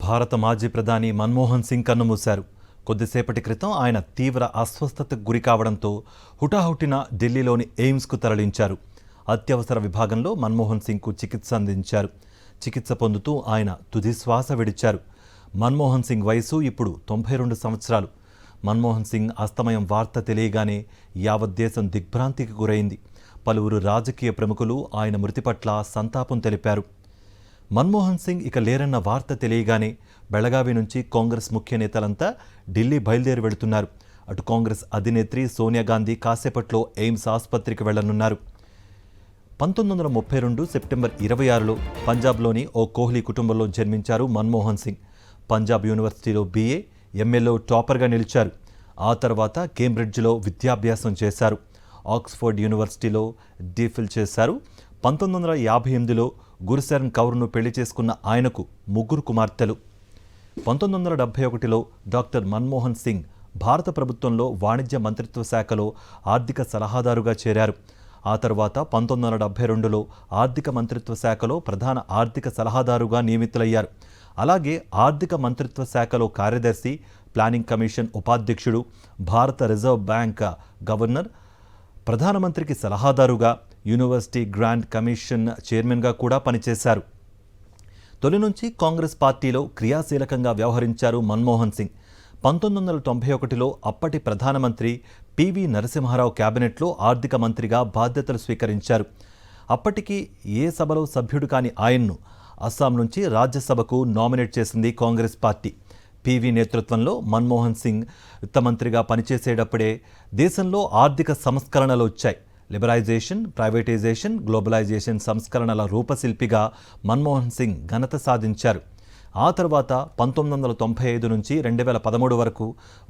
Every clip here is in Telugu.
భారత మాజీ ప్రధాని మన్మోహన్ సింగ్ కన్నుమూశారు. కొద్దిసేపటి క్రితం ఆయన తీవ్ర అస్వస్థతకు గురి కావడంతో హుటాహుటిన ఢిల్లీలోని ఎయిమ్స్కు తరలించారు. అత్యవసర విభాగంలో మన్మోహన్ సింగ్కు చికిత్స అందించారు. చికిత్స పొందుతూ ఆయన తుది శ్వాస విడిచారు. మన్మోహన్ సింగ్ వయసు ఇప్పుడు 92 సంవత్సరాలు. మన్మోహన్ సింగ్ అస్తమయం వార్త తెలియగానే యావత్ దేశం దిగ్భ్రాంతికి గురైంది. పలువురు రాజకీయ ప్రముఖులు ఆయన మృతి పట్ల సంతాపం తెలిపారు. మన్మోహన్ సింగ్ ఇక లేరన్న వార్త తెలియగానే బెళగావి నుంచి కాంగ్రెస్ ముఖ్య నేతలంతా ఢిల్లీ బయలుదేరి వెళుతున్నారు. అటు కాంగ్రెస్ అధినేత్రి సోనియా గాంధీ కాసేపట్లో ఎయిమ్స్ ఆసుపత్రికి వెళ్లనున్నారు. 1932 సెప్టెంబర్ 26లో పంజాబ్లోని ఓ కోహ్లీ కుటుంబంలో జన్మించారు మన్మోహన్ సింగ్. పంజాబ్ యూనివర్సిటీలో BA, MAలో టాపర్గా నిలిచారు. ఆ తర్వాత కేంబ్రిడ్జ్లో విద్యాభ్యాసం చేశారు. ఆక్స్ఫర్డ్ యూనివర్సిటీలో DPhil చేశారు. 1958లో గురుశరణ్ కౌర్ను పెళ్లి చేసుకున్న ఆయనకు 3 కుమార్తెలు. 1971లో డాక్టర్ మన్మోహన్ సింగ్ భారత ప్రభుత్వంలో వాణిజ్య మంత్రిత్వ శాఖలో ఆర్థిక సలహాదారుగా చేరారు. ఆ తర్వాత 1972లో ఆర్థిక మంత్రిత్వ శాఖలో ప్రధాన ఆర్థిక సలహాదారుగా నియమితులయ్యారు. అలాగే ఆర్థిక మంత్రిత్వ శాఖలో కార్యదర్శి, ప్లానింగ్ కమిషన్ ఉపాధ్యక్షుడు, భారత రిజర్వ్ బ్యాంక్ గవర్నర్, ప్రధానమంత్రికి సలహాదారుగా, యూనివర్సిటీ గ్రాంట్ కమిషన్ చైర్మన్గా కూడా పనిచేశారు. తొలి నుంచి కాంగ్రెస్ పార్టీలో క్రియాశీలకంగా వ్యవహరించారు మన్మోహన్ సింగ్. 1991లో అప్పటి ప్రధానమంత్రి PV నరసింహారావు కేబినెట్లో ఆర్థిక మంత్రిగా బాధ్యతలు స్వీకరించారు. అప్పటికి ఏ సభలో సభ్యుడు కాని ఆయన్ను అస్సాం నుంచి రాజ్యసభకు నామినేట్ చేసింది కాంగ్రెస్ పార్టీ. PV నేతృత్వంలో మన్మోహన్ సింగ్ విత్తమంత్రిగా పనిచేసేటప్పుడే దేశంలో ఆర్థిక సంస్కరణలు వచ్చాయి. లిబరైజేషన్, ప్రైవేటైజేషన్, గ్లోబలైజేషన్ సంస్కరణల రూపశిల్పిగా మన్మోహన్ సింగ్ ఘనత సాధించారు. ఆ తర్వాత 1995 నుంచి 2013 వరకు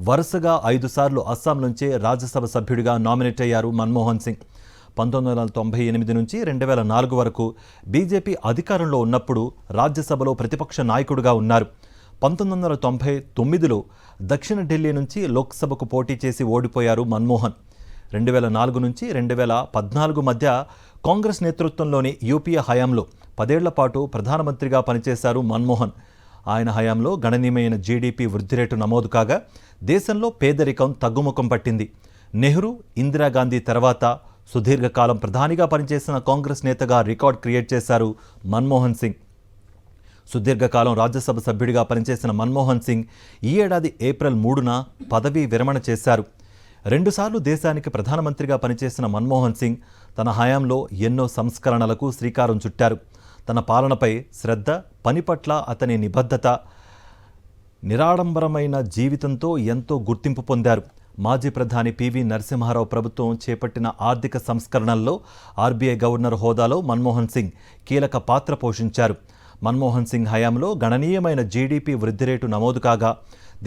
వరుసగా 5 సార్లు అస్సాం నుంచే రాజ్యసభ సభ్యుడిగా నామినేట్ అయ్యారు మన్మోహన్ సింగ్. 1998 నుంచి 2004 వరకు బీజేపీ అధికారంలో ఉన్నప్పుడు రాజ్యసభలో ప్రతిపక్ష నాయకుడిగా ఉన్నారు. 1999లో దక్షిణ ఢిల్లీ నుంచి లోక్సభకు పోటీ చేసి ఓడిపోయారు మన్మోహన్. 2004 నుంచి 2014 మధ్య కాంగ్రెస్ నేతృత్వంలోని UPA హయాంలో 10 ఏళ్ల పాటు ప్రధానమంత్రిగా పనిచేశారు మన్మోహన్. ఆయన హయాంలో గణనీయమైన GDP వృద్ధి రేటు నమోదు కాగా దేశంలో పేదరికం తగ్గుముఖం పట్టింది. నెహ్రూ, ఇందిరాగాంధీ తర్వాత సుదీర్ఘకాలం ప్రధానిగా పనిచేసిన కాంగ్రెస్ నేతగా రికార్డ్ క్రియేట్ చేశారు మన్మోహన్ సింగ్. సుదీర్ఘకాలం రాజ్యసభ సభ్యుడిగా పనిచేసిన మన్మోహన్ సింగ్ ఈ ఏడాది ఏప్రిల్ 3న పదవీ విరమణ చేశారు. 2 సార్లు దేశానికి ప్రధానమంత్రిగా పనిచేసిన మన్మోహన్ సింగ్ తన హయాంలో ఎన్నో సంస్కరణలకు శ్రీకారం చుట్టారు. తన పాలనపై శ్రద్ధ, పని పట్ల అతని నిబద్ధత, నిరాడంబరమైన జీవితంతో ఎంతో గుర్తింపు పొందారు. మాజీ ప్రధాని PV నరసింహారావు ప్రభుత్వం చేపట్టిన ఆర్థిక సంస్కరణల్లో RBI గవర్నర్ హోదాలో మన్మోహన్ సింగ్ కీలక పాత్ర పోషించారు. మన్మోహన్ సింగ్ హయాంలో గణనీయమైన GDP వృద్ధి రేటు నమోదు కాగా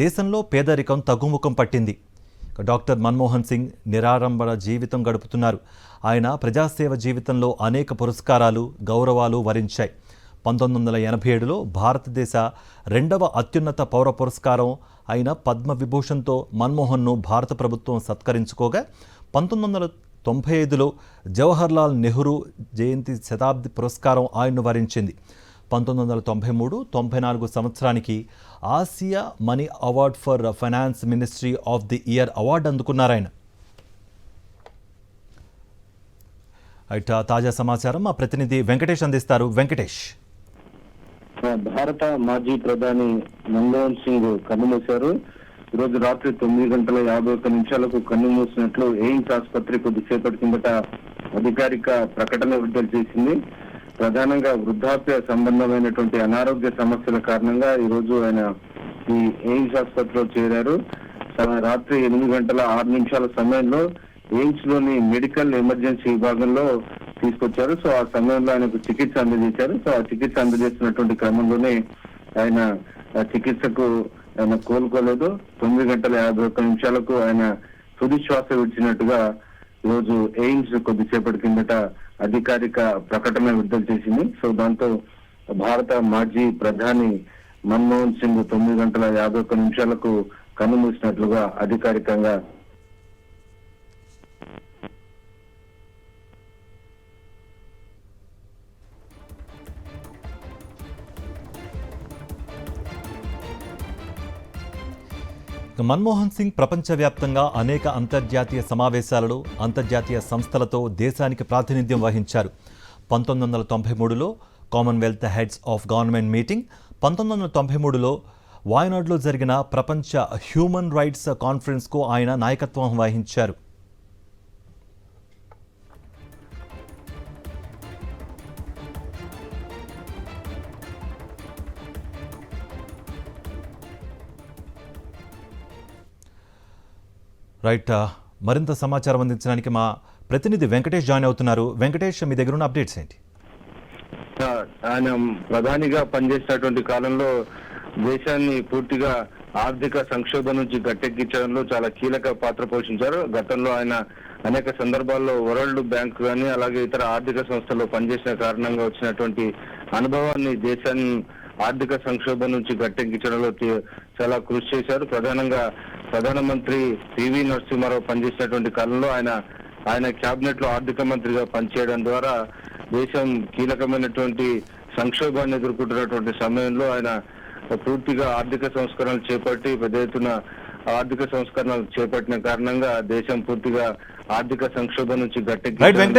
దేశంలో పేదరికం తగ్గుముఖం పట్టింది. డాక్టర్ మన్మోహన్ సింగ్ నిరాడంబర జీవితం గడుపుతున్నారు. ఆయన ప్రజాసేవ జీవితంలో అనేక పురస్కారాలు, గౌరవాలు వరించాయి. 1987లో భారతదేశ 2వ అత్యున్నత పౌర పురస్కారం అయిన పద్మవిభూషణ్తో మన్మోహన్ను భారత ప్రభుత్వం సత్కరించుకోగా 1995లో జవహర్లాల్ నెహ్రూ జయంతి శతాబ్ది పురస్కారం ఆయన్ను వరించింది. 1993-94 సంవత్సరానికి Asia money award for finance ministry of the year award అందుకున్నారాయన. తాజా సమాచారం మా ప్రతినిధి వెంకటేష్ అందిస్తారు. వెంకటేష్. భారత మాజీ ప్రధాని మన్మోహన్ సింగ్ కన్నుమూశారు. ఈరోజు రాత్రి 9:51 కన్నుమూసినట్లు ఎయిమ్స్ ఆసుపత్రి కొద్దిసేపటి కిందట అధికారిక ప్రకటన విడుదల చేసింది. ప్రధానంగా వృద్ధాప్య సంబంధమైనటువంటి అనారోగ్య సమస్యల కారణంగా ఈ రోజు ఆయన ఈ ఎయిమ్స్ ఆసుపత్రిలో చేరారు. రాత్రి 8:06 సమయంలో ఎయిమ్స్ లోని మెడికల్ ఎమర్జెన్సీ విభాగంలో తీసుకొచ్చారు. సో ఆ సమయంలో ఆయనకు చికిత్స అందజేశారు. సో ఆ చికిత్స అందజేసినటువంటి క్రమంలోనే ఆయన చికిత్సకు ఆయన కోలుకోలేదు. 9:51 ఆయన తుది శ్వాస విడిచినట్టుగా ఈరోజు ఎయిమ్స్ కొద్దిసేపటి కిందట అధికారిక ప్రకటన విడుదల చేసింది. సో దాంతో భారత మాజీ ప్రధాని మన్మోహన్ సింగ్ 9:51 కన్నుమూసినట్లుగా అధికారికంగా మన్మోహన్ సింగ్ ప్రపంచవ్యాప్తంగా అనేక అంతర్జాతీయ సమావేశాలలో అంతర్జాతీయ సంస్థలతో దేశానికి ప్రాతినిధ్యం వహించారు. 1993లో commonwealth heads of government meeting, 1993లో వాయనాడ్లో జరిగిన ప్రపంచ హ్యూమన్ రైట్స్ కాన్ఫరెన్స్కు ఆయన నాయకత్వం వహించారు. రైట్, మరింత సమాచారం అందించడానికి మా ప్రతినిధి వెంకటేష్ జాయిన్ అవుతున్నారు. వెంకటేష్, మీ దగ్గర ఉన్న అప్డేట్స్ ఏంటి? ఆయన ప్రధానిగా పనిచేసినటువంటి కాలంలో దేశాన్ని పూర్తిగా ఆర్థిక సంక్షోభం నుంచి గట్టెక్కించడంలో చాలా కీలక పాత్ర పోషించారు. గతంలో ఆయన అనేక సందర్భాల్లో వరల్డ్ బ్యాంక్ కానీ అలాగే ఇతర ఆర్థిక సంస్థల్లో పనిచేసిన కారణంగా వచ్చినటువంటి అనుభవాన్ని దేశాన్ని ఆర్థిక సంక్షోభం నుంచి గట్టెక్కించడంలో చాలా కృషి చేశారు. ప్రధానంగా ప్రధానమంత్రి పివి నరసింహారావు పనిచేసినటువంటి కాలంలో ఆయన కేబినెట్ లో ఆర్థిక మంత్రిగా పనిచేయడం ద్వారా దేశం కీలకమైనటువంటి సంక్షోభాన్ని ఎదుర్కొంటున్నటువంటి సమయంలో ఆయన పూర్తిగా ఆర్థిక సంస్కరణలు చేపట్టి పెద్ద ఎత్తున ఆర్థిక సంస్కరణలు చేపట్టిన కారణంగా దేశం పూర్తిగా ఆర్థిక సంక్షోభం నుంచి రైట్ వెంకటేష్,